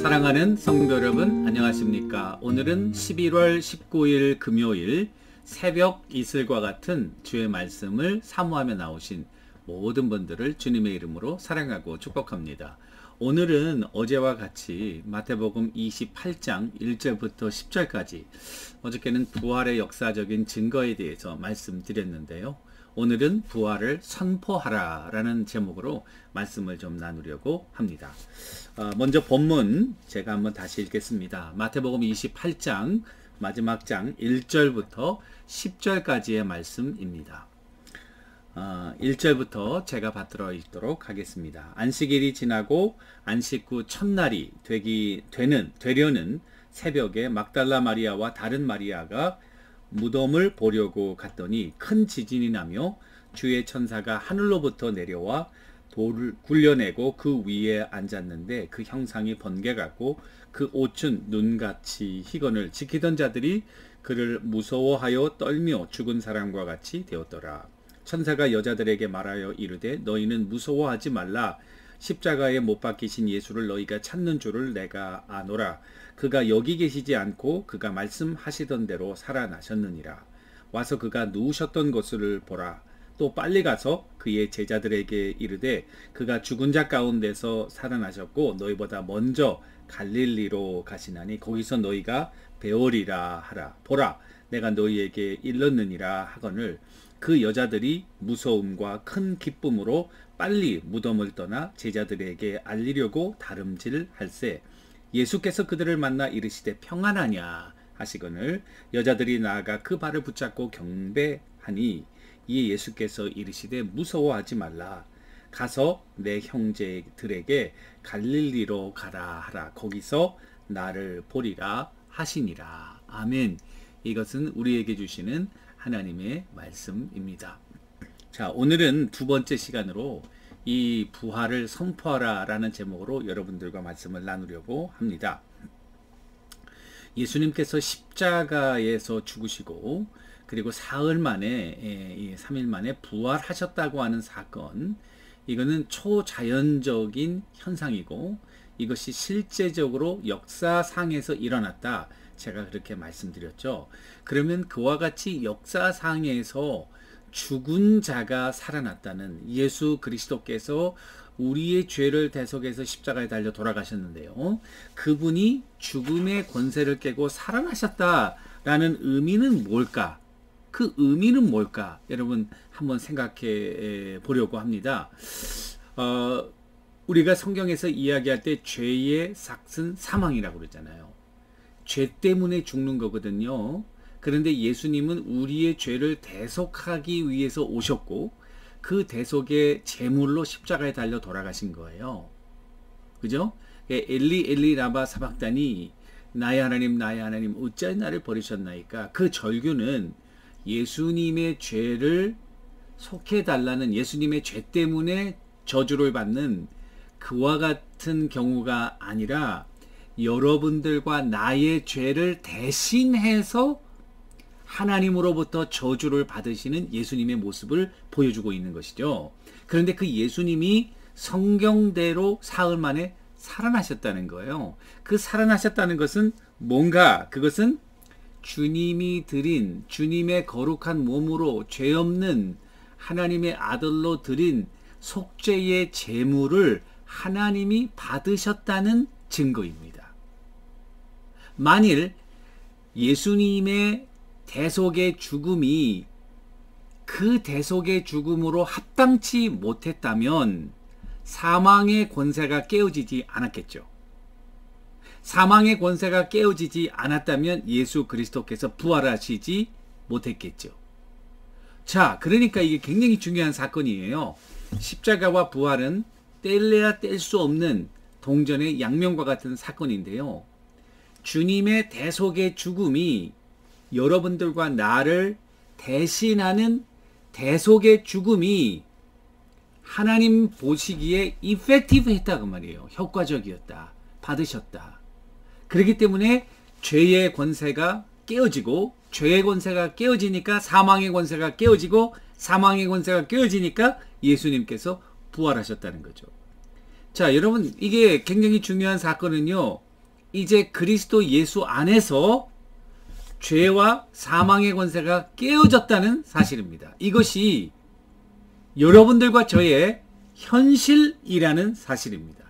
사랑하는 성도 여러분, 안녕하십니까? 오늘은 11월 19일 금요일 새벽 이슬과 같은 주의 말씀을 사모하며 나오신 모든 분들을 주님의 이름으로 사랑하고 축복합니다. 오늘은 어제와 같이 마태복음 28장 1절부터 10절까지 어저께는 부활의 역사적인 증거에 대해서 말씀드렸는데요. 오늘은 부활을 선포하라 라는 제목으로 말씀을 좀 나누려고 합니다. 먼저 본문 제가 한번 다시 읽겠습니다. 마태복음 28장 마지막 장 1절부터 10절까지의 말씀입니다. 1절부터 제가 받들어 읽도록 하겠습니다. 안식일이 지나고 안식 후 첫날이 되려는 새벽에 막달라 마리아와 다른 마리아가 무덤을 보려고 갔더니 큰 지진이 나며 주의 천사가 하늘로부터 내려와 돌을 굴려내고 그 위에 앉았는데 그 형상이 번개 같고 그 옷은 눈같이 희건을 지키던 자들이 그를 무서워하여 떨며 죽은 사람과 같이 되었더라. 천사가 여자들에게 말하여 이르되 너희는 무서워하지 말라. 십자가에 못 박히신 예수를 너희가 찾는 줄을 내가 아노라. 그가 여기 계시지 않고 그가 말씀하시던 대로 살아나셨느니라. 와서 그가 누우셨던 곳을 보라. 또 빨리 가서 그의 제자들에게 이르되 그가 죽은 자 가운데서 살아나셨고 너희보다 먼저 갈릴리로 가시나니 거기서 너희가 배우리라 하라. 보라, 내가 너희에게 일렀느니라 하거늘 그 여자들이 무서움과 큰 기쁨으로 빨리 무덤을 떠나 제자들에게 알리려고 다름질할세. 예수께서 그들을 만나 이르시되 평안하냐 하시거늘 여자들이 나아가 그 발을 붙잡고 경배하니 이에 예수께서 이르시되 무서워하지 말라. 가서 내 형제들에게 갈릴리로 가라 하라. 거기서 나를 보리라 하시니라. 아멘. 이것은 우리에게 주시는 하나님의 말씀입니다. 자, 오늘은 두 번째 시간으로 이 부활을 선포하라 라는 제목으로 여러분들과 말씀을 나누려고 합니다. 예수님께서 십자가에서 죽으시고 그리고 사흘 만에 3일 만에 부활하셨다고 하는 사건, 이거는 초자연적인 현상이고 이것이 실제적으로 역사상에서 일어났다. 제가 그렇게 말씀드렸죠. 그러면 그와 같이 역사상에서 죽은 자가 살아났다는, 예수 그리스도께서 우리의 죄를 대속해서 십자가에 달려 돌아가셨는데요. 그분이 죽음의 권세를 깨고 살아나셨다라는 의미는 뭘까? 그 의미는 뭘까? 여러분 한번 생각해 보려고 합니다. 우리가 성경에서 이야기할 때 죄의 삭은 사망이라고 그러잖아요. 죄 때문에 죽는 거거든요. 그런데 예수님은 우리의 죄를 대속하기 위해서 오셨고 그 대속의 제물로 십자가에 달려 돌아가신 거예요. 그죠? 엘리 엘리 라바 사박다니 나의 하나님 어찌하여 나를 버리셨나이까? 그 절규는 예수님의 죄를 속해달라는, 예수님의 죄 때문에 저주를 받는 그와 같은 경우가 아니라 여러분들과 나의 죄를 대신해서 하나님으로부터 저주를 받으시는 예수님의 모습을 보여주고 있는 것이죠. 그런데 그 예수님이 성경대로 사흘 만에 살아나셨다는 거예요. 그 살아나셨다는 것은 뭔가, 그것은 주님이 드린, 주님의 거룩한 몸으로 죄 없는 하나님의 아들로 드린 속죄의 제물을 하나님이 받으셨다는 증거입니다. 만일 예수님의 대속의 죽음이 그 대속의 죽음으로 합당치 못했다면 사망의 권세가 깨어지지 않았겠죠. 사망의 권세가 깨어지지 않았다면 예수 그리스도께서 부활하시지 못했겠죠. 자, 그러니까 이게 굉장히 중요한 사건이에요. 십자가와 부활은 뗄래야 뗄 수 없는 동전의 양면과 같은 사건인데요. 주님의 대속의 죽음이 여러분들과 나를 대신하는 대속의 죽음이 하나님 보시기에 이펙티브 했다 그 말이에요. 효과적이었다. 받으셨다. 그렇기 때문에 죄의 권세가 깨어지고, 죄의 권세가 깨어지니까 사망의 권세가 깨어지고, 사망의 권세가 깨어지니까 예수님께서 부활하셨다는 거죠. 자, 여러분, 이게 굉장히 중요한 사건은요, 이제 그리스도 예수 안에서 죄와 사망의 권세가 깨어졌다는 사실입니다. 이것이 여러분들과 저의 현실이라는 사실입니다.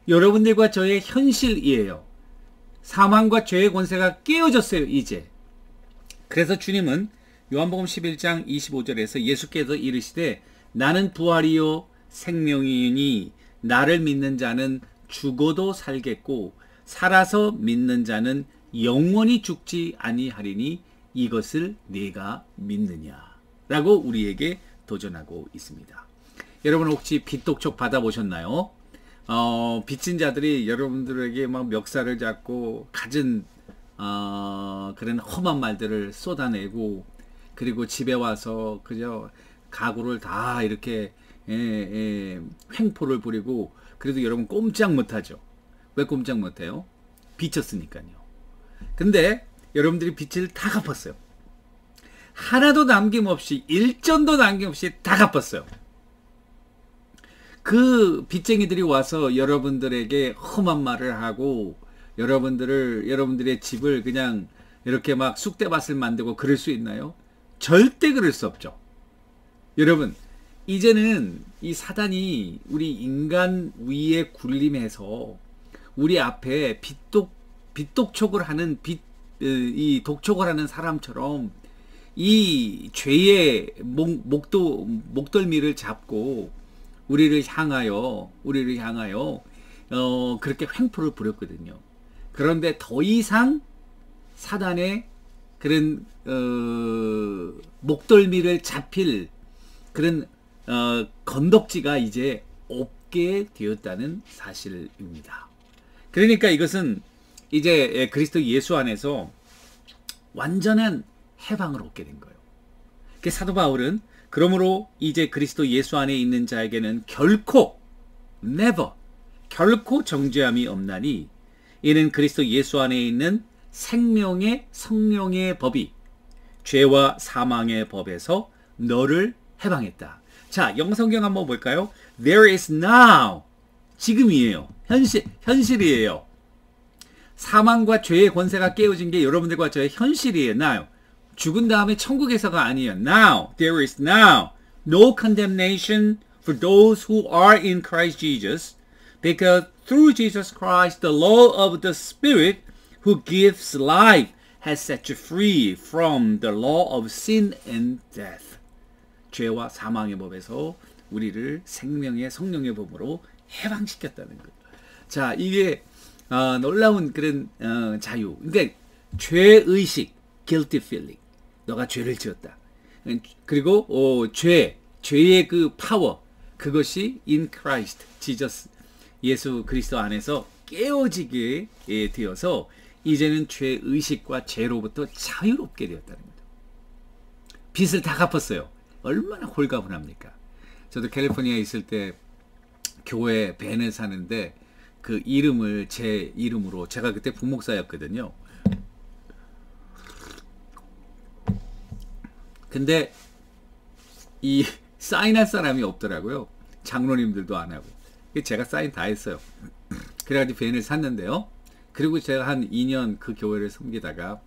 여러분들과 저의 현실이에요. 사망과 죄의 권세가 깨어졌어요, 이제. 그래서 주님은 요한복음 11장 25절에서 예수께서 이르시되 나는 부활이요 생명이니 나를 믿는 자는 죽어도 살겠고 살아서 믿는 자는 영원히 죽지 아니하리니 이것을 네가 믿느냐 라고 우리에게 도전하고 있습니다. 여러분 혹시 빚독촉 받아보셨나요? 빚진 자들이 여러분들에게 막 멱살을 잡고 갖은 그런 험한 말들을 쏟아내고 그리고 집에 와서 그저 가구를 다 이렇게 횡포를 부리고 그래도 여러분 꼼짝 못하죠. 왜 꼼짝 못해요? 빚졌으니까요. 근데 여러분들이 빚을 다 갚았어요. 하나도 남김없이 일전도 남김없이 다 갚았어요. 그 빚쟁이들이 와서 여러분들에게 험한 말을 하고 여러분들의 집을 그냥 이렇게 막 쑥대밭을 만들고 그럴 수 있나요? 절대 그럴 수 없죠. 여러분 이제는 이 사단이 우리 인간 위에 군림해서 우리 앞에 빚독촉을 하는 이 독촉을 하는 사람처럼 이 죄의 목덜미를 잡고 우리를 향하여 그렇게 횡포를 부렸거든요. 그런데 더 이상 사단의 그런 목덜미를 잡힐 그런 건덕지가 이제 없게 되었다는 사실입니다. 그러니까 이것은 이제 그리스도 예수 안에서 완전한 해방을 얻게 된 거예요. 그 사도 바울은 그러므로 이제 그리스도 예수 안에 있는 자에게는 결코 정죄함이 없나니 이는 그리스도 예수 안에 있는 생명의 성령의 법이 죄와 사망의 법에서 너를 해방했다. 자, 영성경 한번 볼까요? There is now. 지금이에요. 현실이에요. 사망과 죄의 권세가 깨어진 게 여러분들과 저의 현실이에요. Now. 죽은 다음에 천국에서가 아니에요. Now. There is now no condemnation for those who are in Christ Jesus, because through Jesus Christ the law of the Spirit who gives life has set you free from the law of sin and death. 죄와 사망의 법에서 우리를 생명의 성령의 법으로 해방시켰다는 거예요. 자, 이게 놀라운 그런 자유. 그러니까 죄의식, guilty feeling. 너가 죄를 지었다. 그리고 죄의 그 파워, 그것이 in Christ, Jesus, 예수 그리스도 안에서 깨어지게 되어서 이제는 죄의식과 죄로부터 자유롭게 되었다는 겁니다. 빚을 다 갚았어요. 얼마나 홀가분합니까? 저도 캘리포니아에 있을 때 교회 밴을 사는데 그 이름을 제 이름으로, 제가 그때 부목사였거든요. 근데 이 사인할 사람이 없더라고요. 장로님들도 안 하고. 제가 사인 다 했어요. 그래가지고 밴을 샀는데요. 그리고 제가 한 2년 그 교회를 섬기다가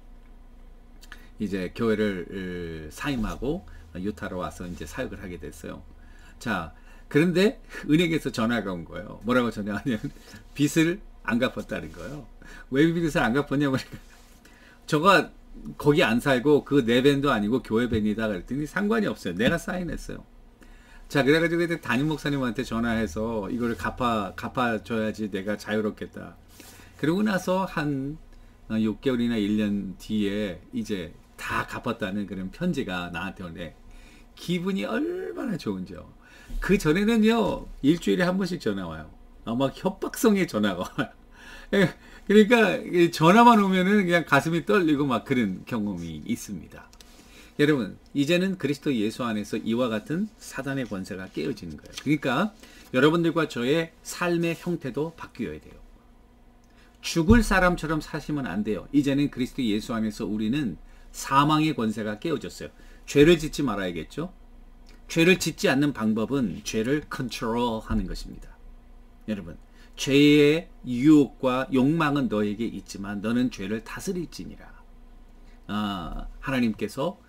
이제 교회를 사임하고 유타로 와서 이제 사역을 하게 됐어요. 자, 그런데 은행에서 전화가 온 거예요. 뭐라고 전화하냐면 빚을 안 갚았다는 거예요. 왜 빚을 안 갚았냐고 그러니까 저가 거기 안 살고 그 내 밴도 아니고 교회 밴이다 그랬더니 상관이 없어요. 내가 사인했어요. 자, 그래가지고 담임 목사님한테 전화해서 이걸 갚아줘야지 내가 자유롭겠다. 그러고 나서 한 6개월이나 1년 뒤에 이제 다 갚았다는 그런 편지가 나한테 오네. 기분이 얼마나 좋은지요. 그 전에는요, 일주일에 한 번씩 전화 와요. 막 협박성의 전화가 와요. 그러니까 전화만 오면은 그냥 가슴이 떨리고 막 그런 경험이 있습니다. 여러분, 이제는 그리스도 예수 안에서 이와 같은 사단의 권세가 깨어지는 거예요. 그러니까 여러분들과 저의 삶의 형태도 바뀌어야 돼요. 죽을 사람처럼 사시면 안 돼요. 이제는 그리스도 예수 안에서 우리는 사망의 권세가 깨어졌어요. 죄를 짓지 말아야겠죠. 죄를 짓지 않는 방법은 죄를 컨트롤하는 것입니다. 여러분, 죄의 유혹과 욕망은 너에게 있지만 너는 죄를 다스릴지니라. 하나님께서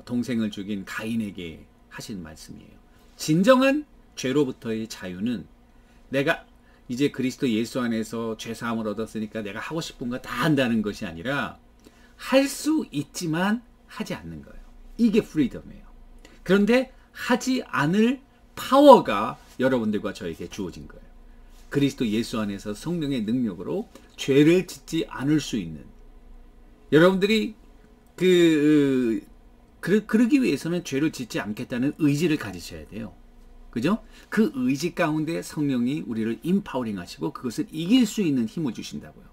동생을 죽인 가인에게 하신 말씀이에요. 진정한 죄로부터의 자유는 내가 이제 그리스도 예수 안에서 죄사함을 얻었으니까 내가 하고 싶은 거 다 한다는 것이 아니라 할 수 있지만 하지 않는 거예요. 이게 프리덤이에요. 그런데 하지 않을 파워가 여러분들과 저에게 주어진 거예요. 그리스도 예수 안에서 성령의 능력으로 죄를 짓지 않을 수 있는, 여러분들이 그러기 위해서는 죄를 짓지 않겠다는 의지를 가지셔야 돼요. 그죠? 그 의지 가운데 성령이 우리를 임파워링 하시고 그것을 이길 수 있는 힘을 주신다고요.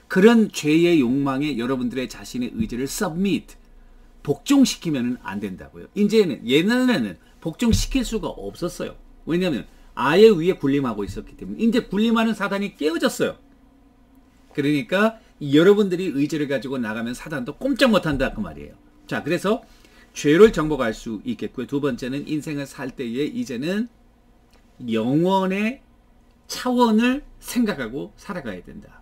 그런 죄의 욕망에 여러분들의 자신의 의지를 submit, 복종시키면 안 된다고요. 이제는, 옛날에는 복종시킬 수가 없었어요. 왜냐하면 아예 위에 군림하고 있었기 때문에. 이제 군림하는 사단이 깨어졌어요. 그러니까 여러분들이 의지를 가지고 나가면 사단도 꼼짝 못한다 그 말이에요. 자, 그래서 죄를 정복할 수 있겠고요. 두 번째는 인생을 살 때에 이제는 영원의 차원을 생각하고 살아가야 된다.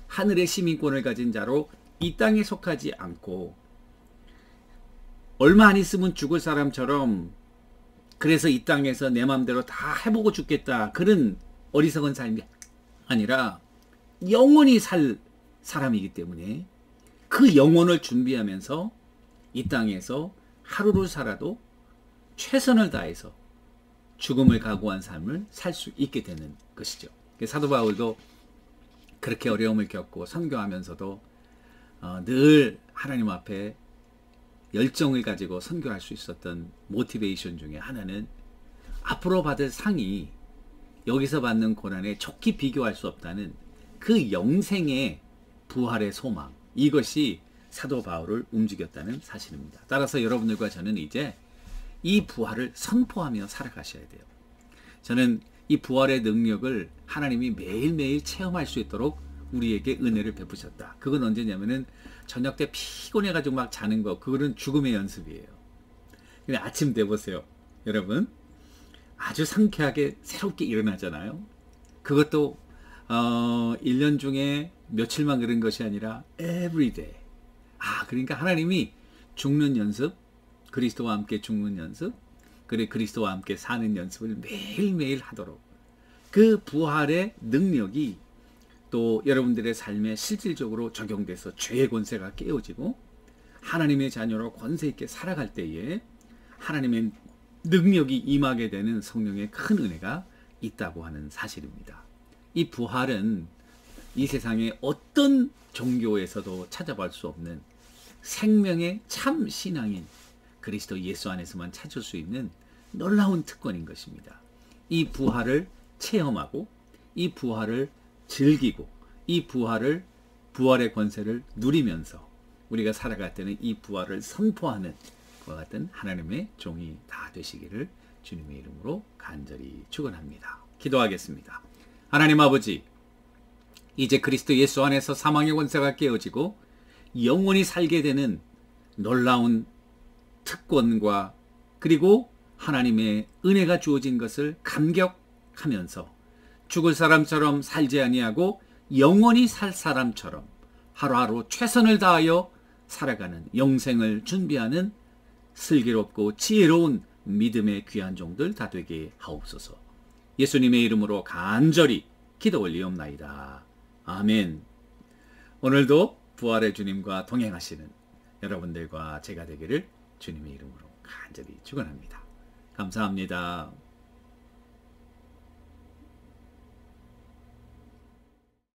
하늘의 시민권을 가진 자로 이 땅에 속하지 않고 얼마 안 있으면 죽을 사람처럼 그래서 이 땅에서 내 마음대로 다 해보고 죽겠다, 그런 어리석은 삶이 아니라 영원히 살 사람이기 때문에 그 영혼을 준비하면서 이 땅에서 하루를 살아도 최선을 다해서 죽음을 각오한 삶을 살 수 있게 되는 것이죠. 사도 바울도 그렇게 어려움을 겪고 선교하면서도 늘 하나님 앞에 열정을 가지고 선교할 수 있었던 모티베이션 중에 하나는 앞으로 받을 상이 여기서 받는 고난에 좋게 비교할 수 없다는 그 영생의 부활의 소망, 이것이 사도 바울을 움직였다는 사실입니다. 따라서 여러분들과 저는 이제 이 부활을 선포하며 살아가셔야 돼요. 저는 이 부활의 능력을 하나님이 매일매일 체험할 수 있도록 우리에게 은혜를 베푸셨다. 그건 언제냐면은 저녁 때 피곤해가지고 막 자는 거, 그거는 죽음의 연습이에요. 근데 아침 돼 보세요. 여러분, 아주 상쾌하게 새롭게 일어나잖아요. 그것도 1년 중에 며칠만 그런 것이 아니라 every day. 그러니까 하나님이 죽는 연습, 그리스도와 함께 죽는 연습, 그래 그리스도와 함께 사는 연습을 매일매일 하도록, 그 부활의 능력이 또 여러분들의 삶에 실질적으로 적용돼서 죄의 권세가 깨어지고 하나님의 자녀로 권세 있게 살아갈 때에 하나님의 능력이 임하게 되는 성령의 큰 은혜가 있다고 하는 사실입니다. 이 부활은 이 세상의 어떤 종교에서도 찾아볼 수 없는 생명의 참 신앙인 그리스도 예수 안에서만 찾을 수 있는 놀라운 특권인 것입니다. 이 부활을 체험하고 이 부활을 즐기고 이 부활의 권세를 누리면서 우리가 살아갈 때는 이 부활을 선포하는 그와 같은 하나님의 종이 다 되시기를 주님의 이름으로 간절히 축원합니다. 기도하겠습니다. 하나님 아버지, 이제 그리스도 예수 안에서 사망의 권세가 깨어지고 영원히 살게 되는 놀라운 특권과 그리고 하나님의 은혜가 주어진 것을 감격하면서 죽을 사람처럼 살지 아니하고 영원히 살 사람처럼 하루하루 최선을 다하여 살아가는 영생을 준비하는 슬기롭고 지혜로운 믿음의 귀한 종들 다 되게 하옵소서. 예수님의 이름으로 간절히 기도 올리옵나이다. 아멘. 오늘도 부활의 주님과 동행하시는 여러분들과 제가 되기를 주님의 이름으로 간절히 축원합니다. 감사합니다.